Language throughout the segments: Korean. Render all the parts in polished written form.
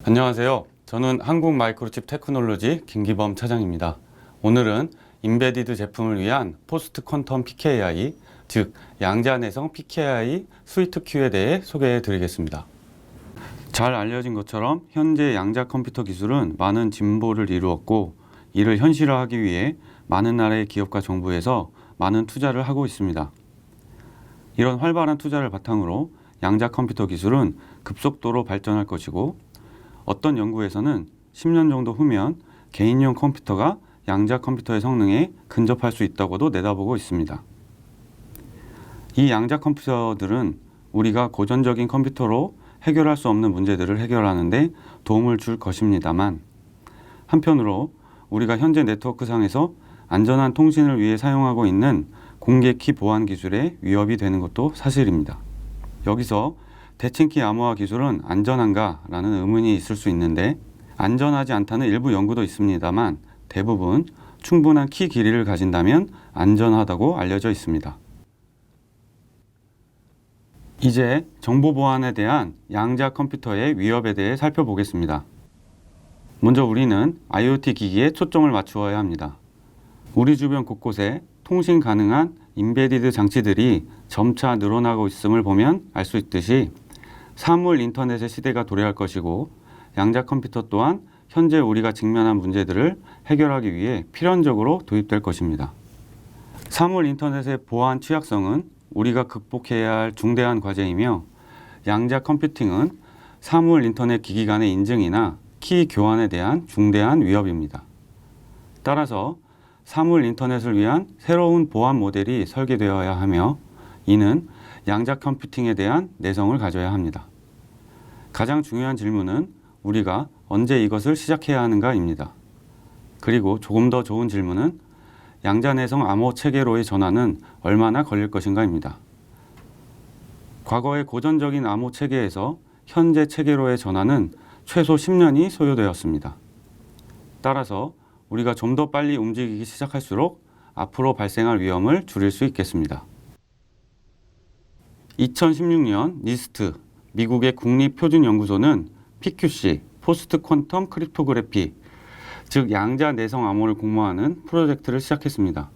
안녕하세요. 저는 한국마이크로칩 테크놀로지 김기범 차장입니다. 오늘은 인베디드 제품을 위한 포스트 퀀텀 PKI, 즉 양자내성 PKI 스위트 Q에 대해 소개해 드리겠습니다. 잘 알려진 것처럼 현재 양자 컴퓨터 기술은 많은 진보를 이루었고, 이를 현실화하기 위해 많은 나라의 기업과 정부에서 많은 투자를 하고 있습니다. 이런 활발한 투자를 바탕으로 양자 컴퓨터 기술은 급속도로 발전할 것이고, 어떤 연구에서는 10년 정도 후면 개인용 컴퓨터가 양자 컴퓨터의 성능에 근접할 수 있다고도 내다보고 있습니다. 이 양자 컴퓨터들은 우리가 고전적인 컴퓨터로 해결할 수 없는 문제들을 해결하는 데 도움을 줄 것입니다만, 한편으로 우리가 현재 네트워크상에서 안전한 통신을 위해 사용하고 있는 공개키 보안 기술에 위협이 되는 것도 사실입니다. 여기서 대칭키 암호화 기술은 안전한가? 라는 의문이 있을 수 있는데, 안전하지 않다는 일부 연구도 있습니다만 대부분 충분한 키 길이를 가진다면 안전하다고 알려져 있습니다. 이제 정보 보안에 대한 양자 컴퓨터의 위협에 대해 살펴보겠습니다. 먼저 우리는 IoT 기기에 초점을 맞추어야 합니다. 우리 주변 곳곳에 통신 가능한 인베디드 장치들이 점차 늘어나고 있음을 보면 알 수 있듯이 사물 인터넷의 시대가 도래할 것이고, 양자 컴퓨터 또한 현재 우리가 직면한 문제들을 해결하기 위해 필연적으로 도입될 것입니다. 사물 인터넷의 보안 취약성은 우리가 극복해야 할 중대한 과제이며, 양자 컴퓨팅은 사물 인터넷 기기 간의 인증이나 키 교환에 대한 중대한 위협입니다. 따라서 사물 인터넷을 위한 새로운 보안 모델이 설계되어야 하며, 이는 양자 컴퓨팅에 대한 내성을 가져야 합니다. 가장 중요한 질문은 우리가 언제 이것을 시작해야 하는가입니다. 그리고 조금 더 좋은 질문은 양자내성 암호 체계로의 전환은 얼마나 걸릴 것인가입니다. 과거의 고전적인 암호 체계에서 현재 체계로의 전환은 최소 10년이 소요되었습니다. 따라서 우리가 좀 더 빨리 움직이기 시작할수록 앞으로 발생할 위험을 줄일 수 있겠습니다. 2016년 니스트, 미국의 국립표준연구소는 PQC, 포스트 퀀텀 크립토그래피, 즉 양자 내성 암호를 공모하는 프로젝트를 시작했습니다.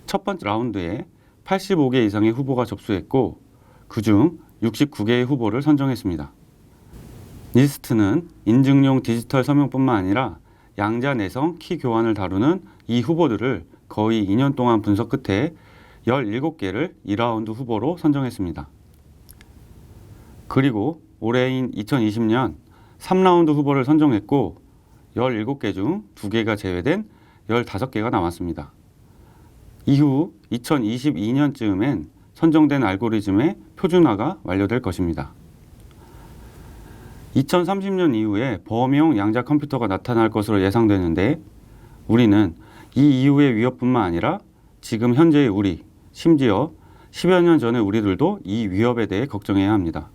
첫 번째 라운드에 85개 이상의 후보가 접수했고, 그중 69개의 후보를 선정했습니다. 니스트는 인증용 디지털 서명뿐만 아니라 양자 내성 키 교환을 다루는 이 후보들을 거의 2년 동안 분석 끝에 17개를 2라운드 후보로 선정했습니다. 그리고 올해인 2020년 3라운드 후보를 선정했고, 17개 중 2개가 제외된 15개가 남았습니다. 이후 2022년쯤엔 선정된 알고리즘의 표준화가 완료될 것입니다. 2030년 이후에 범용 양자 컴퓨터가 나타날 것으로 예상되는데, 우리는 이 이후의 위협뿐만 아니라 지금 현재의 우리, 심지어 10여 년 전의 우리들도 이 위협에 대해 걱정해야 합니다.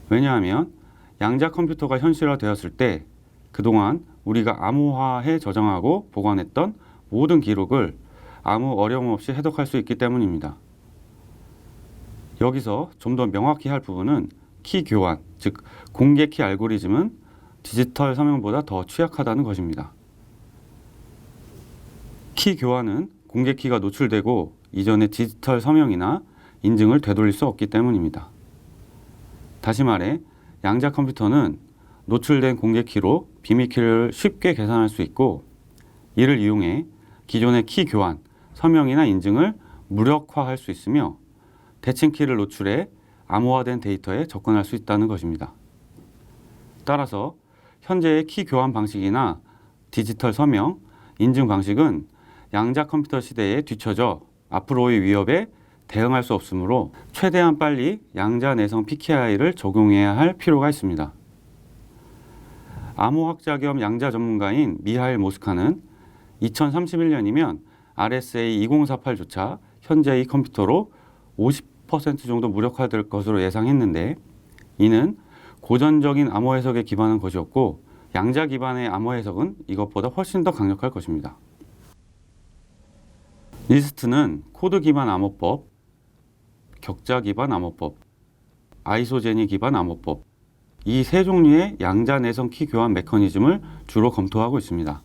왜냐하면 양자 컴퓨터가 현실화되었을 때 그동안 우리가 암호화해 저장하고 보관했던 모든 기록을 아무 어려움 없이 해독할 수 있기 때문입니다. 여기서 좀 더 명확히 할 부분은 키 교환, 즉 공개 키 알고리즘은 디지털 서명보다 더 취약하다는 것입니다. 키 교환은 공개 키가 노출되고 이전의 디지털 서명이나 인증을 되돌릴 수 없기 때문입니다. 다시 말해 양자 컴퓨터는 노출된 공개 키로 비밀 키를 쉽게 계산할 수 있고, 이를 이용해 기존의 키 교환, 서명이나 인증을 무력화할 수 있으며 대칭 키를 노출해 암호화된 데이터에 접근할 수 있다는 것입니다. 따라서 현재의 키 교환 방식이나 디지털 서명, 인증 방식은 양자 컴퓨터 시대에 뒤처져 앞으로의 위협에 대응할 수 없으므로 최대한 빨리 양자 내성 PKI를 적용해야 할 필요가 있습니다. 암호학자 겸 양자 전문가인 미하일 모스카는 2031년이면 RSA 2048조차 현재의 컴퓨터로 50% 정도 무력화될 것으로 예상했는데, 이는 고전적인 암호 해석에 기반한 것이었고, 양자 기반의 암호 해석은 이것보다 훨씬 더 강력할 것입니다. 니스트는 코드 기반 암호법, 격자 기반 암호법, 아이소제니 기반 암호법, 이 세 종류의 양자 내성 키 교환 메커니즘을 주로 검토하고 있습니다.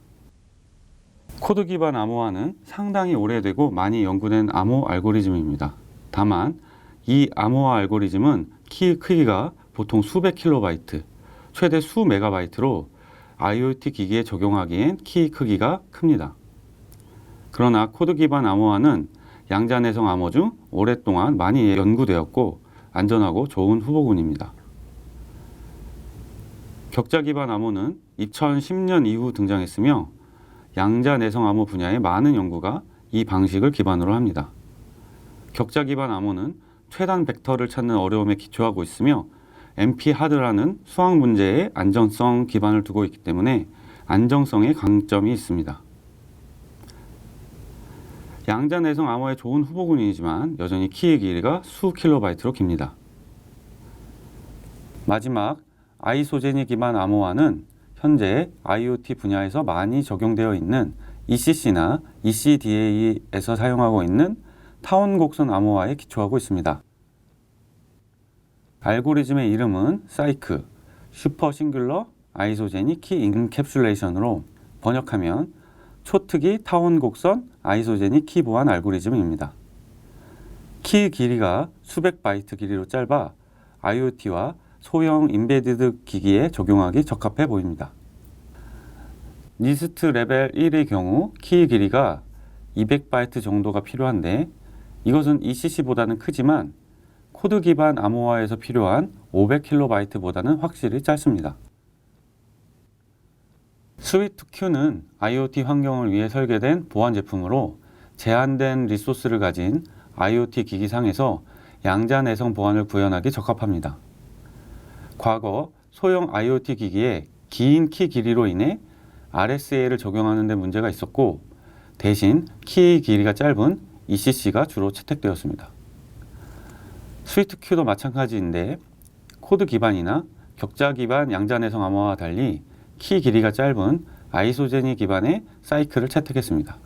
코드 기반 암호화는 상당히 오래되고 많이 연구된 암호 알고리즘입니다. 다만 이 암호화 알고리즘은 키 크기가 보통 수백 킬로바이트, 최대 수 메가바이트로 IoT 기기에 적용하기엔 키 크기가 큽니다. 그러나 코드 기반 암호화는 양자 내성 암호 중 오랫동안 많이 연구되었고 안전하고 좋은 후보군입니다. 격자 기반 암호는 2010년 이후 등장했으며 양자 내성 암호 분야의 많은 연구가 이 방식을 기반으로 합니다. 격자 기반 암호는 최단 벡터를 찾는 어려움에 기초하고 있으며 NP-HARD라는 수학 문제의 안정성 기반을 두고 있기 때문에 안정성에 강점이 있습니다. 양자 내성 암호의 좋은 후보군이지만 여전히 키의 길이가 수 킬로바이트로 깁니다. 마지막 아이소제니 기반 암호화는 현재 IoT 분야에서 많이 적용되어 있는 ECC나 ECDA에서 사용하고 있는 타원 곡선 암호화에 기초하고 있습니다. 알고리즘의 이름은 사이크, 슈퍼 싱귤러 아이소제닉 키 인캡슐레이션으로 번역하면 초특이 타원 곡선 아이소제닉 키 보안 알고리즘입니다. 키 길이가 수백 바이트 길이로 짧아 IoT와 소형 임베디드 기기에 적용하기 적합해 보입니다. 니스트 레벨 1의 경우 키 길이가 200바이트 정도가 필요한데 이것은 ECC보다는 크지만 코드 기반 암호화에서 필요한 500kB보다는 확실히 짧습니다. 스위트큐는 IoT 환경을 위해 설계된 보안 제품으로 제한된 리소스를 가진 IoT 기기상에서 양자 내성 보안을 구현하기 적합합니다. 과거 소형 IoT 기기에 긴 키 길이로 인해 RSA를 적용하는 데 문제가 있었고 대신 키 길이가 짧은 ECC가 주로 채택되었습니다. 스위트큐도 마찬가지인데 코드 기반이나 격자 기반 양자 내성 암호화와 달리 키 길이가 짧은 아이소제니 기반의 사이클을 채택했습니다.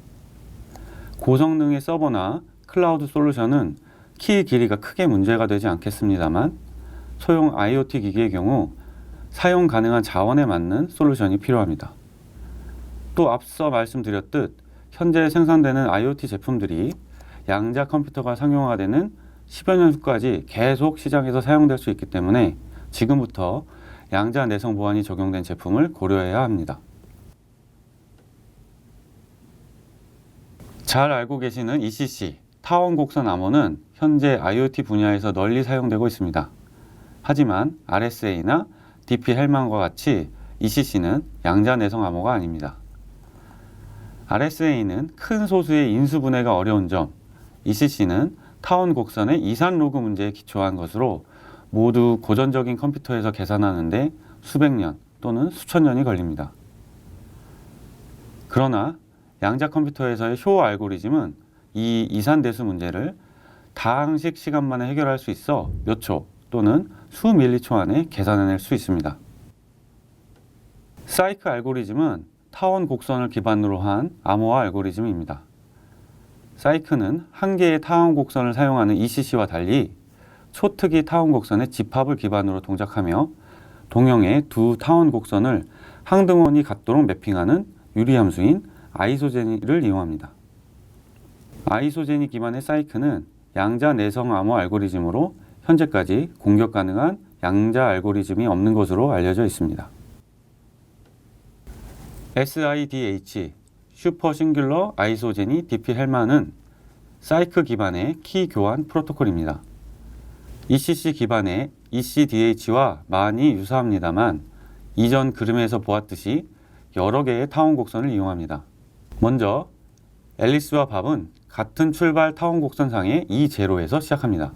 고성능의 서버나 클라우드 솔루션은 키 길이가 크게 문제가 되지 않겠습니다만 소형 IoT 기기의 경우 사용 가능한 자원에 맞는 솔루션이 필요합니다. 또 앞서 말씀드렸듯 현재 생산되는 IoT 제품들이 양자 컴퓨터가 상용화되는 10여 년 후까지 계속 시장에서 사용될 수 있기 때문에 지금부터 양자 내성 보안이 적용된 제품을 고려해야 합니다. 잘 알고 계시는 ECC, 타원 곡선 암호는 현재 IoT 분야에서 널리 사용되고 있습니다. 하지만 RSA나 DP-헬만과 같이 ECC는 양자 내성 암호가 아닙니다. RSA는 큰 소수의 인수분해가 어려운 점, ECC는 타원 곡선의 이산 로그 문제에 기초한 것으로 모두 고전적인 컴퓨터에서 계산하는데 수백 년 또는 수천 년이 걸립니다. 그러나 양자 컴퓨터에서의 쇼 알고리즘은 이 이산대수 문제를 다항식 시간 만에 해결할 수 있어 몇 초 또는 수 밀리초 안에 계산해낼 수 있습니다. 사이크 알고리즘은 타원 곡선을 기반으로 한 암호화 알고리즘입니다. 사이크는 한 개의 타원 곡선을 사용하는 ECC와 달리 초특이 타원 곡선의 집합을 기반으로 동작하며 동형의 두 타원 곡선을 항등원이 같도록 매핑하는 유리함수인 아이소제니를 이용합니다. 아이소제니 기반의 사이크는 양자 내성 암호 알고리즘으로 현재까지 공격 가능한 양자 알고리즘이 없는 것으로 알려져 있습니다. SIDH, 슈퍼 싱귤러 아이소제니 DP-헬만은 사이크 기반의 키 교환 프로토콜입니다. ECC 기반의 ECDH와 많이 유사합니다만 이전 그림에서 보았듯이 여러 개의 타원 곡선을 이용합니다. 먼저 앨리스와 밥은 같은 출발 타원 곡선상의 E0에서 시작합니다.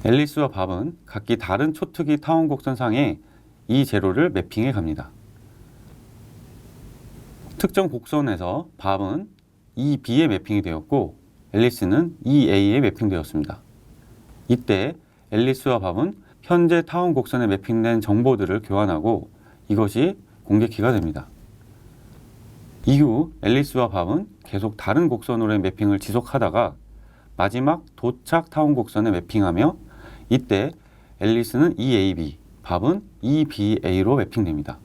앨리스와 밥은 각기 다른 초특이 타원 곡선상의 E0를 매핑해 갑니다. 특정 곡선에서 밥은 EB에 매핑이 되었고 앨리스는 EA에 매핑되었습니다. 이때 앨리스와 밥은 현재 타원 곡선에 매핑된 정보들을 교환하고 이것이 공개키가 됩니다. 이후 앨리스와 밥은 계속 다른 곡선으로의 매핑을 지속하다가 마지막 도착 타원 곡선에 매핑하며 이때 앨리스는 EAB, 밥은 EBA로 매핑됩니다.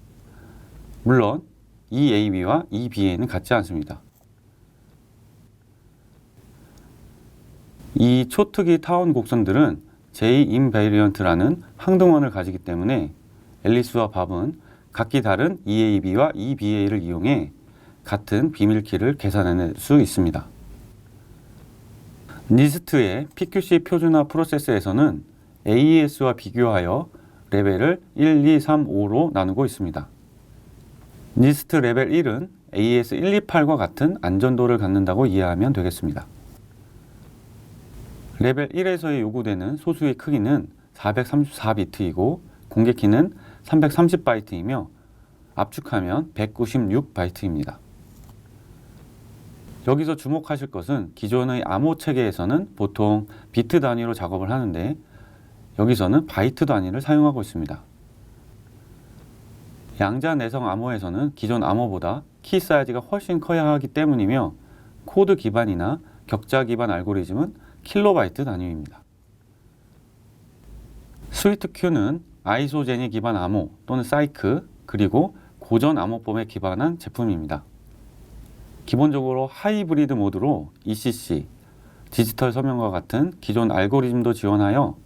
물론 EAB와 EBA는 같지 않습니다. 이 초특이 타원 곡선들은 J-인베리언트라는 항등원을 가지기 때문에 앨리스와 밥은 각기 다른 EAB와 EBA를 이용해 같은 비밀키를 계산해낼 수 있습니다. 니스트의 PQC 표준화 프로세스에서는 AES와 비교하여 레벨을 1, 2, 3, 5로 나누고 있습니다. 니스트 레벨 1은 AES 128과 같은 안전도를 갖는다고 이해하면 되겠습니다. 레벨 1에서의 요구되는 소수의 크기는 434비트이고 공개키는 330바이트이며 압축하면 196바이트입니다. 여기서 주목하실 것은 기존의 암호 체계에서는 보통 비트 단위로 작업을 하는데 여기서는 바이트 단위를 사용하고 있습니다. 양자 내성 암호에서는 기존 암호보다 키 사이즈가 훨씬 커야 하기 때문이며 코드 기반이나 격자 기반 알고리즘은 킬로바이트 단위입니다. 스위트큐는 아이소제니 기반 암호 또는 사이크 그리고 고전 암호법에 기반한 제품입니다. 기본적으로 하이브리드 모드로 ECC, 디지털 서명과 같은 기존 알고리즘도 지원하여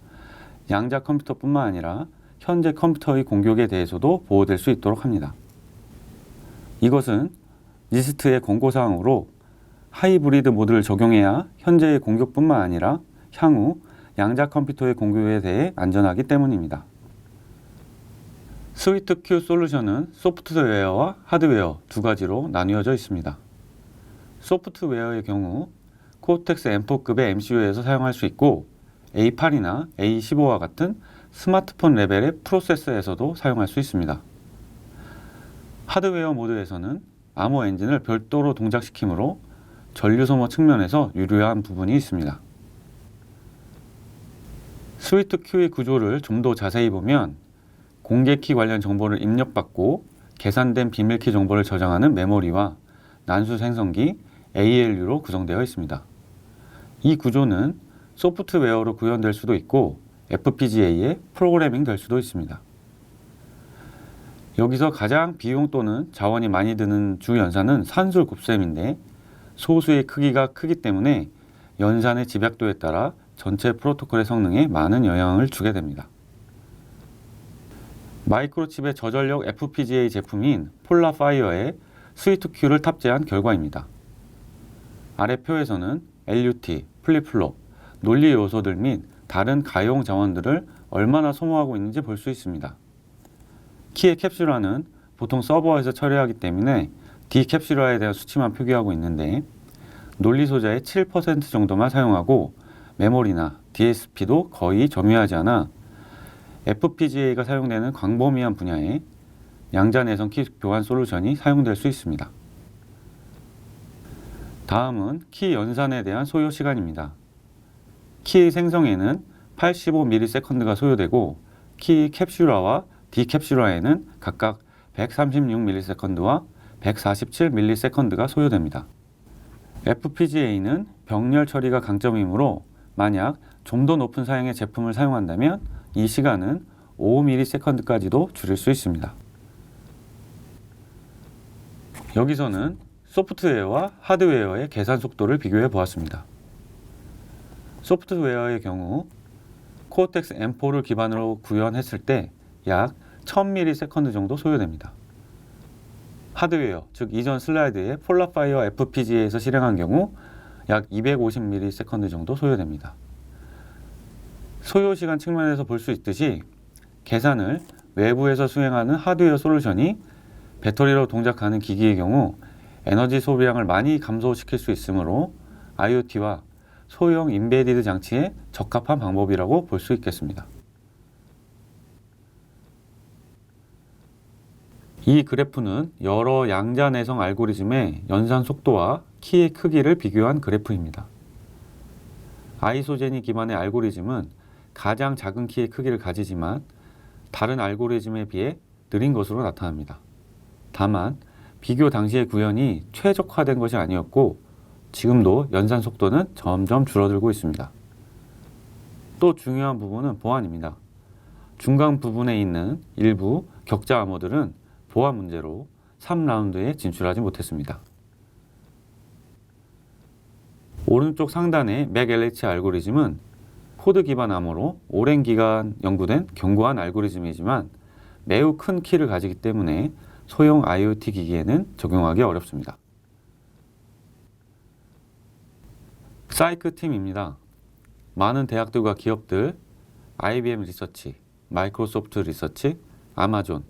양자 컴퓨터뿐만 아니라 현재 컴퓨터의 공격에 대해서도 보호될 수 있도록 합니다. 이것은 니스트의 권고사항으로 하이브리드 모드를 적용해야 현재의 공격뿐만 아니라 향후 양자 컴퓨터의 공격에 대해 안전하기 때문입니다. 스위트큐 솔루션은 소프트웨어와 하드웨어 두 가지로 나뉘어져 있습니다. 소프트웨어의 경우 코텍스 M4급의 MCU에서 사용할 수 있고 A8이나 A15와 같은 스마트폰 레벨의 프로세서에서도 사용할 수 있습니다. 하드웨어 모드에서는 암호 엔진을 별도로 동작시키므로 전류 소모 측면에서 유리한 부분이 있습니다. 스위트큐의 구조를 좀 더 자세히 보면 공개키 관련 정보를 입력받고 계산된 비밀키 정보를 저장하는 메모리와 난수 생성기 ALU로 구성되어 있습니다. 이 구조는 소프트웨어로 구현될 수도 있고 FPGA에 프로그래밍 될 수도 있습니다. 여기서 가장 비용 또는 자원이 많이 드는 주 연산은 산술 곱셈인데 소수의 크기가 크기 때문에 연산의 집약도에 따라 전체 프로토콜의 성능에 많은 영향을 주게 됩니다. 마이크로칩의 저전력 FPGA 제품인 폴라파이어에 스위트큐를 탑재한 결과입니다. 아래 표에서는 LUT, 플립플롭, 논리 요소들 및 다른 가용 자원들을 얼마나 소모하고 있는지 볼 수 있습니다. 키의 캡슐화는 보통 서버에서 처리하기 때문에 D캡슐화에 대한 수치만 표기하고 있는데 논리 소자의 7% 정도만 사용하고 메모리나 DSP도 거의 점유하지 않아 FPGA가 사용되는 광범위한 분야에 양자 내성 키 교환 솔루션이 사용될 수 있습니다. 다음은 키 연산에 대한 소요 시간입니다. 키의 생성에는 85ms가 소요되고 키 캡슐화와 D캡슐화에는 각각 136ms와 147ms가 소요됩니다. FPGA는 병렬 처리가 강점이므로 만약 좀 더 높은 사양의 제품을 사용한다면 이 시간은 5ms까지도 줄일 수 있습니다. 여기서는 소프트웨어와 하드웨어의 계산 속도를 비교해 보았습니다. 소프트웨어의 경우 코텍스 M4를 기반으로 구현했을 때 약 1000ms 정도 소요됩니다. 하드웨어, 즉 이전 슬라이드의 폴라파이어 FPGA에서 실행한 경우 약 250ms 정도 소요됩니다. 소요시간 측면에서 볼 수 있듯이 계산을 외부에서 수행하는 하드웨어 솔루션이 배터리로 동작하는 기기의 경우 에너지 소비량을 많이 감소시킬 수 있으므로 IoT와 소형 인베디드 장치에 적합한 방법이라고 볼 수 있겠습니다. 이 그래프는 여러 양자 내성 알고리즘의 연산 속도와 키의 크기를 비교한 그래프입니다. 아이소제니 기반의 알고리즘은 가장 작은 키의 크기를 가지지만 다른 알고리즘에 비해 느린 것으로 나타납니다. 다만 비교 당시의 구현이 최적화된 것이 아니었고 지금도 연산 속도는 점점 줄어들고 있습니다. 또 중요한 부분은 보안입니다. 중간 부분에 있는 일부 격자 암호들은 보안 문제로 3라운드에 진출하지 못했습니다. 오른쪽 상단의 맥LH 알고리즘은 코드 기반 암호로 오랜 기간 연구된 견고한 알고리즘이지만 매우 큰 키를 가지기 때문에 소형 IoT 기기에는 적용하기 어렵습니다. 사이크 팀입니다. 많은 대학들과 기업들, IBM 리서치, 마이크로소프트 리서치, 아마존,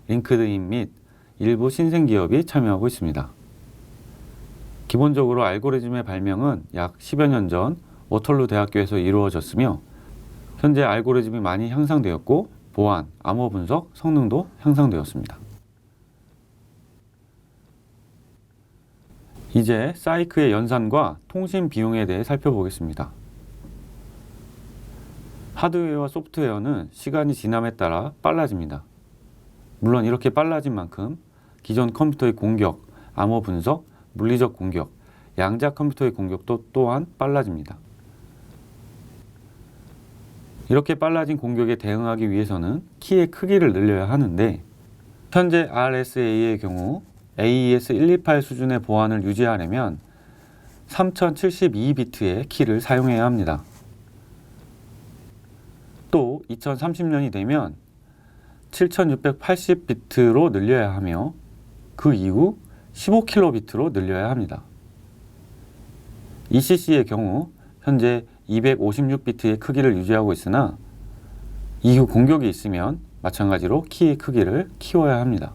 링크드인 및 일부 신생기업이 참여하고 있습니다. 기본적으로 알고리즘의 발명은 약 10여 년 전 워털루 대학교에서 이루어졌으며 현재 알고리즘이 많이 향상되었고 보안, 암호 분석, 성능도 향상되었습니다. 이제 사이크의 연산과 통신 비용에 대해 살펴보겠습니다. 하드웨어와 소프트웨어는 시간이 지남에 따라 빨라집니다. 물론 이렇게 빨라진 만큼 기존 컴퓨터의 공격, 암호 분석, 물리적 공격, 양자 컴퓨터의 공격도 또한 빨라집니다. 이렇게 빨라진 공격에 대응하기 위해서는 키의 크기를 늘려야 하는데 현재 RSA의 경우 AES 128 수준의 보안을 유지하려면 3072비트의 키를 사용해야 합니다. 또 2030년이 되면 7680비트로 늘려야 하며 그 이후 15kb로 늘려야 합니다. ECC의 경우 현재 256비트의 크기를 유지하고 있으나 이후 공격이 있으면 마찬가지로 키의 크기를 키워야 합니다.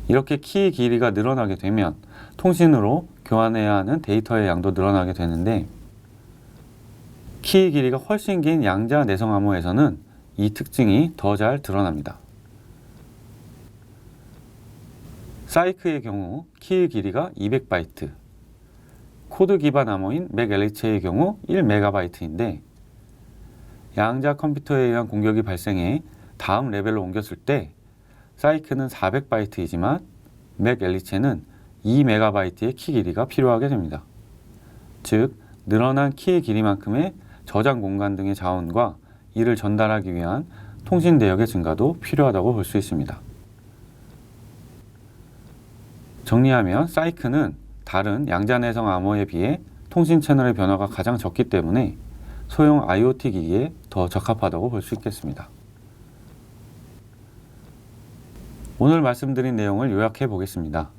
이렇게 키의 길이가 늘어나게 되면 통신으로 교환해야 하는 데이터의 양도 늘어나게 되는데 키의 길이가 훨씬 긴 양자 내성 암호에서는 이 특징이 더 잘 드러납니다. 사이크의 경우 키의 길이가 200바이트, 코드 기반 암호인 맥LH의 경우 1MB인데 양자 컴퓨터에 의한 공격이 발생해 다음 레벨로 옮겼을 때 사이크는 400바이트이지만 맥LH는 2MB의 키 길이가 필요하게 됩니다. 즉, 늘어난 키의 길이만큼의 저장 공간 등의 자원과 이를 전달하기 위한 통신 대역의 증가도 필요하다고 볼 수 있습니다. 정리하면 사이크는 다른 양자내성 암호에 비해 통신 채널의 변화가 가장 적기 때문에 소형 IoT 기기에 더 적합하다고 볼 수 있겠습니다. 오늘 말씀드린 내용을 요약해 보겠습니다.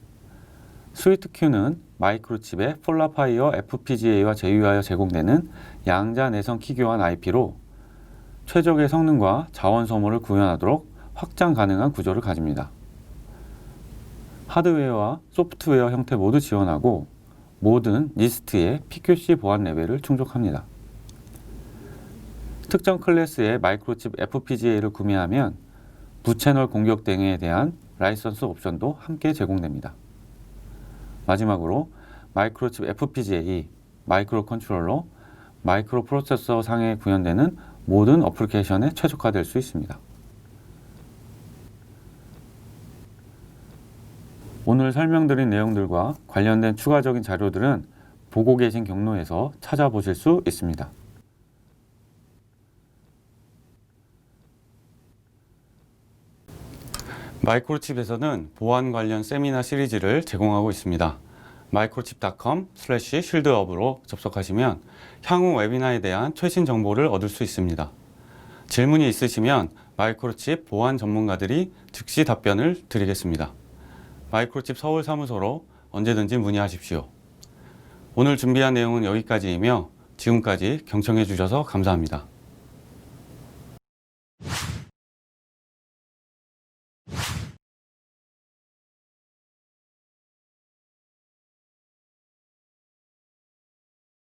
스위트큐는 마이크로칩의 폴라파이어 FPGA와 제휴하여 제공되는 양자 내성 키 교환 IP로 최적의 성능과 자원 소모를 구현하도록 확장 가능한 구조를 가집니다. 하드웨어와 소프트웨어 형태 모두 지원하고 모든 니스트의 PQC 보안 레벨을 충족합니다. 특정 클래스의 마이크로칩 FPGA를 구매하면 부채널 공격 등에 대한 라이선스 옵션도 함께 제공됩니다. 마지막으로 마이크로칩 FPGA, 마이크로 컨트롤러, 마이크로 프로세서 상에 구현되는 모든 어플리케이션에 최적화될 수 있습니다. 오늘 설명드린 내용들과 관련된 추가적인 자료들은 보고 계신 경로에서 찾아보실 수 있습니다. 마이크로칩에서는 보안 관련 세미나 시리즈를 제공하고 있습니다. microchip.com/shieldup으로 접속하시면 향후 웨비나에 대한 최신 정보를 얻을 수 있습니다. 질문이 있으시면 마이크로칩 보안 전문가들이 즉시 답변을 드리겠습니다. 마이크로칩 서울 사무소로 언제든지 문의하십시오. 오늘 준비한 내용은 여기까지이며 지금까지 경청해 주셔서 감사합니다.